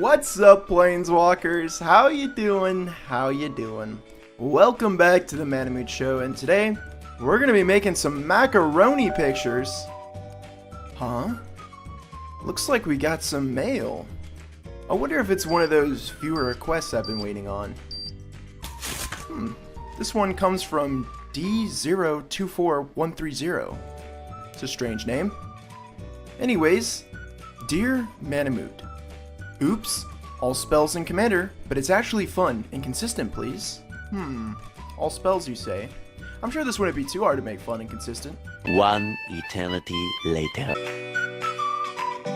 What's up, Planeswalkers? How you doing? How you doing? Welcome back to the Moot Show, and today we're gonna be making some macaroni pictures. Huh? Looks like we got some mail. I wonder if it's one of those viewer requests I've been waiting on. This one comes from D024130. It's a strange name. Anyways, dear Moot. Oops, all spells in Commander, but it's actually fun and consistent, please. All spells, you say? I'm sure this wouldn't be too hard to make fun and consistent. One eternity later.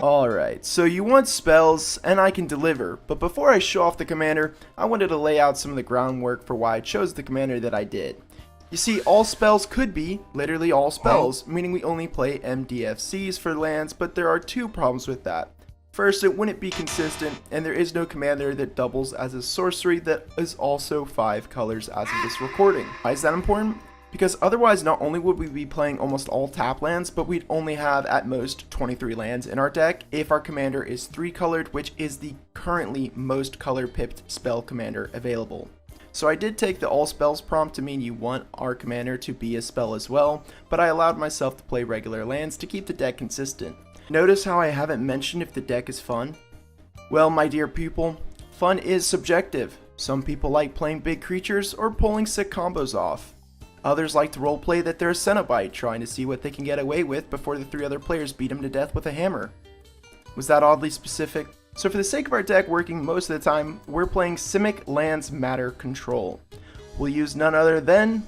Alright, so you want spells, and I can deliver, but before I show off the Commander, I wanted to lay out some of the groundwork for why I chose the Commander that I did. You see, all spells could be literally all spells, meaning we only play MDFCs for lands, but there are two problems with that. First, it wouldn't be consistent, and there is no commander that doubles as a sorcery that is also 5 colors as of this recording. Why is that important? Because otherwise not only would we be playing almost all tap lands, but we'd only have at most 23 lands in our deck if our commander is 3 colored, which is the currently most color pipped spell commander available. So I did take the all spells prompt to mean you want our commander to be a spell as well, but I allowed myself to play regular lands to keep the deck consistent. Notice how I haven't mentioned if the deck is fun? Well, my dear people, fun is subjective. Some people like playing big creatures or pulling sick combos off. Others like to roleplay that they're a Cenobite, trying to see what they can get away with before the 3 other players beat them to death with a hammer. Was that oddly specific? So for the sake of our deck working most of the time, we're playing Simic Lands Matter Control. We'll use none other than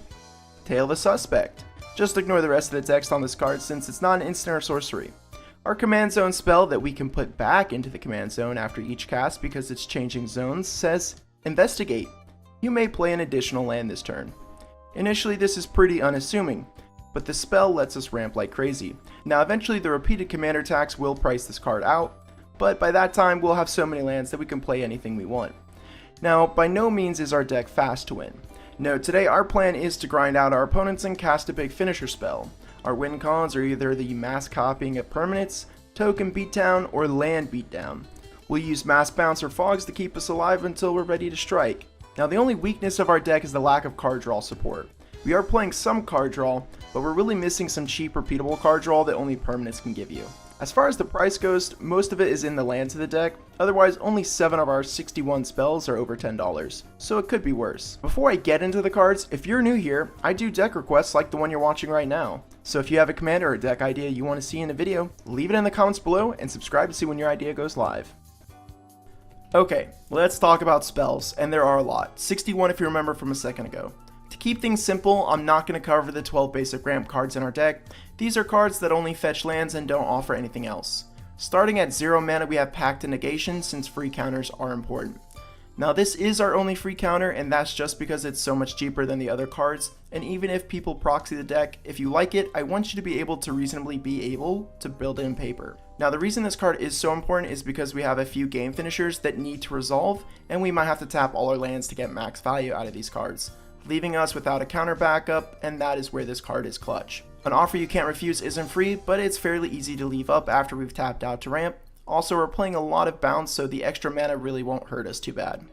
Tail of the Suspect. Just ignore the rest of the text on this card since it's not an instant or sorcery. Our command zone spell that we can put back into the command zone after each cast because it's changing zones says Investigate. You may play an additional land this turn. Initially this is pretty unassuming, but the spell lets us ramp like crazy. Now eventually the repeated commander attacks will price this card out, but by that time we'll have so many lands that we can play anything we want. Now by no means is our deck fast to win. No, today our plan is to grind out our opponents and cast a big finisher spell. Our win cons are either the mass copying of permanents, token beatdown, or land beatdown. We'll use mass bounce or fogs to keep us alive until we're ready to strike. Now the only weakness of our deck is the lack of card draw support. We are playing some card draw, but we're really missing some cheap repeatable card draw that only permanents can give you. As far as the price goes, most of it is in the lands of the deck, otherwise only 7 of our 61 spells are over $10, so it could be worse. Before I get into the cards, if you're new here, I do deck requests like the one you're watching right now. So if you have a commander or deck idea you want to see in a video, leave it in the comments below and subscribe to see when your idea goes live. Okay, let's talk about spells, and there are a lot, 61 if you remember from a second ago. To keep things simple, I'm not going to cover the 12 basic ramp cards in our deck. These are cards that only fetch lands and don't offer anything else. Starting at 0 mana we have Pact and Negation since free counters are important. Now this is our only free counter, and that's just because it's so much cheaper than the other cards, and even if people proxy the deck, if you like it, I want you to be able to reasonably be able to build it in paper. Now the reason this card is so important is because we have a few game finishers that need to resolve, and we might have to tap all our lands to get max value out of these cards, leaving us without a counter backup, and that is where this card is clutch. An offer you can't refuse isn't free, but it's fairly easy to leave up after we've tapped out to ramp. Also, we're playing a lot of bounce, so the extra mana really won't hurt us too bad.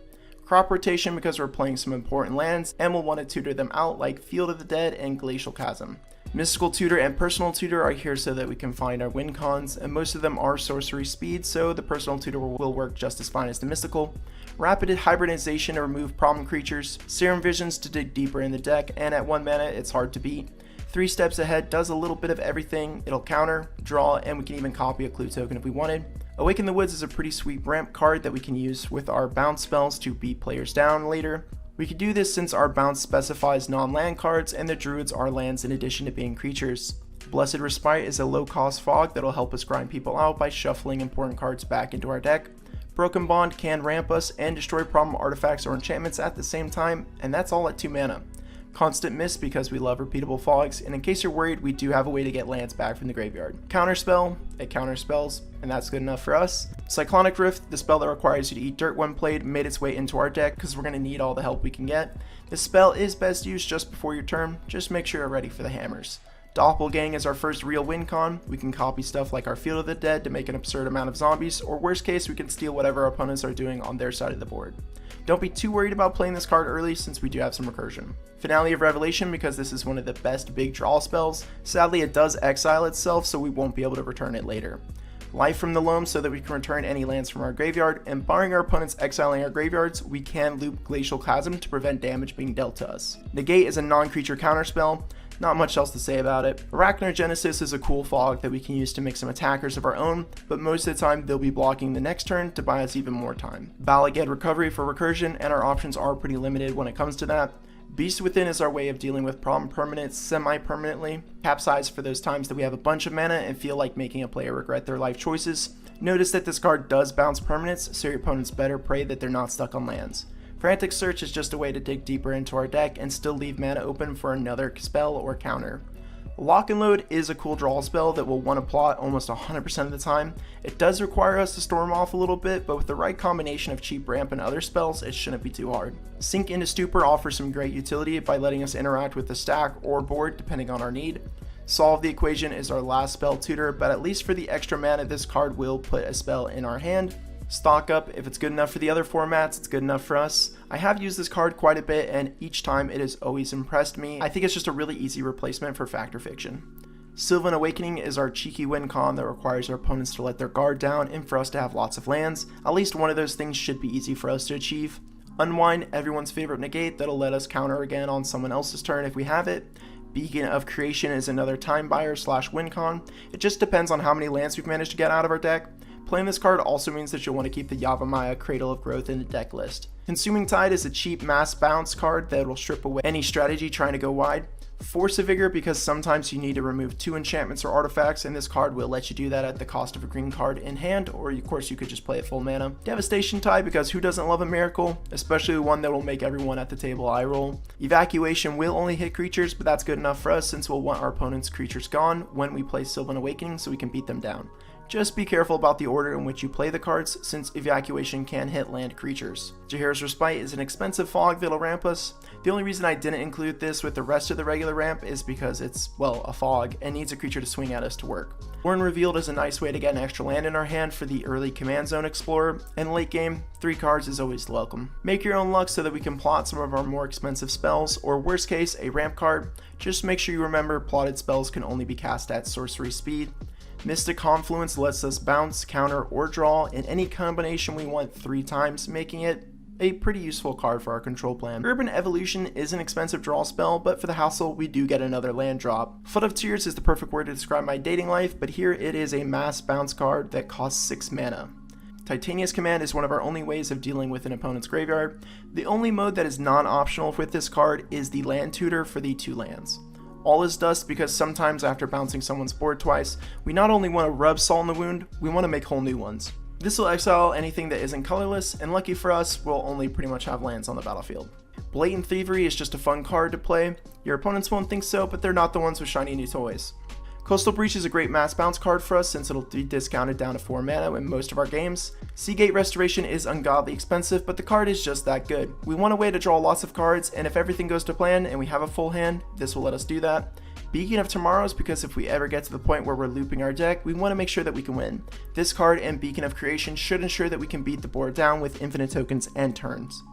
Crop rotation because we're playing some important lands, and we'll want to tutor them out like Field of the Dead and Glacial Chasm. Mystical Tutor and Personal Tutor are here so that we can find our win cons, and most of them are sorcery speed, so the Personal Tutor will work just as fine as the Mystical. Rapid Hybridization to remove problem creatures, Serum Visions to dig deeper in the deck, and at 1 mana it's hard to beat. 3 Steps Ahead does a little bit of everything. It'll counter, draw, and we can even copy a clue token if we wanted. Awaken the Woods is a pretty sweet ramp card that we can use with our bounce spells to beat players down later. We could do this since our bounce specifies non-land cards and the druids are lands in addition to being creatures. Blessed Respite is a low-cost fog that'll help us grind people out by shuffling important cards back into our deck. Broken Bond can ramp us and destroy problem artifacts or enchantments at the same time, and that's all at 2 mana. Constant Miss because we love repeatable fogs, and in case you're worried, we do have a way to get lands back from the graveyard. Counterspell, it counters spells, and that's good enough for us. Cyclonic Rift, the spell that requires you to eat dirt when played, made its way into our deck because we're going to need all the help we can get. This spell is best used just before your turn, just make sure you're ready for the hammers. Doppelgang is our first real win con. We can copy stuff like our Field of the Dead to make an absurd amount of zombies, or worst case, we can steal whatever our opponents are doing on their side of the board. Don't be too worried about playing this card early since we do have some recursion. Finale of Revelation, because this is one of the best big draw spells. Sadly, it does exile itself, so we won't be able to return it later. Life from the Loam, so that we can return any lands from our graveyard, and barring our opponents exiling our graveyards, we can loop Glacial Chasm to prevent damage being dealt to us. Negate is a non-creature counterspell. Not much else to say about it. Arachnogenesis is a cool fog that we can use to make some attackers of our own, but most of the time they'll be blocking the next turn to buy us even more time. Balaged Recovery for recursion, and our options are pretty limited when it comes to that. Beast Within is our way of dealing with problem permanents semi-permanently. Capsize for those times that we have a bunch of mana and feel like making a player regret their life choices. Notice that this card does bounce permanents, so your opponents better pray that they're not stuck on lands. Frantic Search is just a way to dig deeper into our deck and still leave mana open for another spell or counter. Lock and Load is a cool draw spell that will want to plot almost 100% of the time. It does require us to storm off a little bit, but with the right combination of cheap ramp and other spells, it shouldn't be too hard. Sink into Stupor offers some great utility by letting us interact with the stack or board depending on our need. Solve the Equation is our last spell tutor, but at least for the extra mana, this card will put a spell in our hand. Stock Up, if it's good enough for the other formats, it's good enough for us. I have used this card quite a bit, and each time it has always impressed me. I think it's just a really easy replacement for Fact or Fiction. Sylvan Awakening is our cheeky win con that requires our opponents to let their guard down and for us to have lots of lands. At least one of those things should be easy for us to achieve. Unwind, everyone's favorite negate that'll let us counter again on someone else's turn if we have it. Beacon of Creation is another time buyer / win con. It just depends on how many lands we've managed to get out of our deck. Playing this card also means that you'll want to keep the Yavimaya Cradle of Growth in the deck list. Consuming Tide is a cheap mass bounce card that will strip away any strategy trying to go wide. Force of Vigor, because sometimes you need to remove 2 enchantments or artifacts, and this card will let you do that at the cost of a green card in hand, or of course you could just play it full mana. Devastation Tide, because who doesn't love a miracle, especially one that will make everyone at the table eye roll. Evacuation will only hit creatures, but that's good enough for us since we'll want our opponent's creatures gone when we play Sylvan Awakening so we can beat them down. Just be careful about the order in which you play the cards, since Evacuation can hit land creatures. Jaheira's Respite is an expensive fog that'll ramp us. The only reason I didn't include this with the rest of the regular ramp is because it's, well, a fog, and needs a creature to swing at us to work. Born Revealed is a nice way to get an extra land in our hand for the early Command Zone Explorer, and late game, 3 cards is always welcome. Make your own luck so that we can plot some of our more expensive spells, or worst case, a ramp card. Just make sure you remember plotted spells can only be cast at sorcery speed. Mystic Confluence lets us bounce, counter, or draw in any combination we want 3 times, making it a pretty useful card for our control plan. Urban Evolution is an expensive draw spell, but for the hassle, we do get another land drop. Foot of Tears is the perfect word to describe my dating life, but here it is a mass bounce card that costs 6 mana. Titania's Command is one of our only ways of dealing with an opponent's graveyard. The only mode that is non-optional with this card is the land tutor for the 2 lands. All is dust, because sometimes after bouncing someone's board twice, we not only want to rub salt in the wound, we want to make whole new ones. This will exile anything that isn't colorless, and lucky for us, we'll only pretty much have lands on the battlefield. Blatant Thievery is just a fun card to play. Your opponents won't think so, but they're not the ones with shiny new toys. Coastal Breach is a great mass bounce card for us since it'll be discounted down to 4 mana in most of our games. Seagate Restoration is ungodly expensive, but the card is just that good. We want a way to draw lots of cards, and if everything goes to plan and we have a full hand, this will let us do that. Beacon of Tomorrows, because if we ever get to the point where we're looping our deck, we want to make sure that we can win. This card and Beacon of Creation should ensure that we can beat the board down with infinite tokens and turns.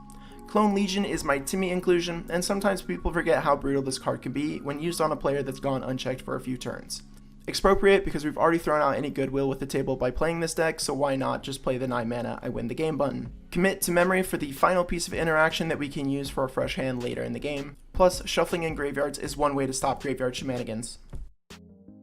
Clone Legion is my Timmy inclusion, and sometimes people forget how brutal this card can be when used on a player that's gone unchecked for a few turns. Expropriate, because we've already thrown out any goodwill with the table by playing this deck, so why not just play the 9 mana I win the game button. Commit to Memory for the final piece of interaction that we can use for a fresh hand later in the game. Plus, shuffling in graveyards is one way to stop graveyard shenanigans.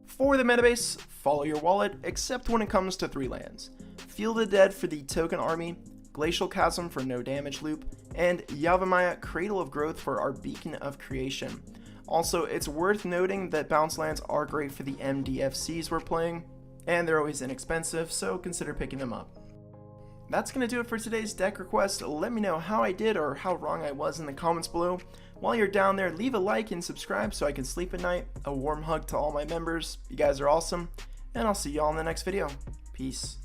For the metabase, follow your wallet, except when it comes to 3 lands. Field of the Dead for the token army, Glacial Chasm for no damage loop, and Yavimaya Cradle of Growth for our Beacon of Creation. Also, it's worth noting that bounce lands are great for the MDFCs we're playing, and they're always inexpensive, so consider picking them up. That's going to do it for today's deck request. Let me know how I did or how wrong I was in the comments below. While you're down there, leave a like and subscribe so I can sleep at night. A warm hug to all my members. You guys are awesome, and I'll see y'all in the next video. Peace.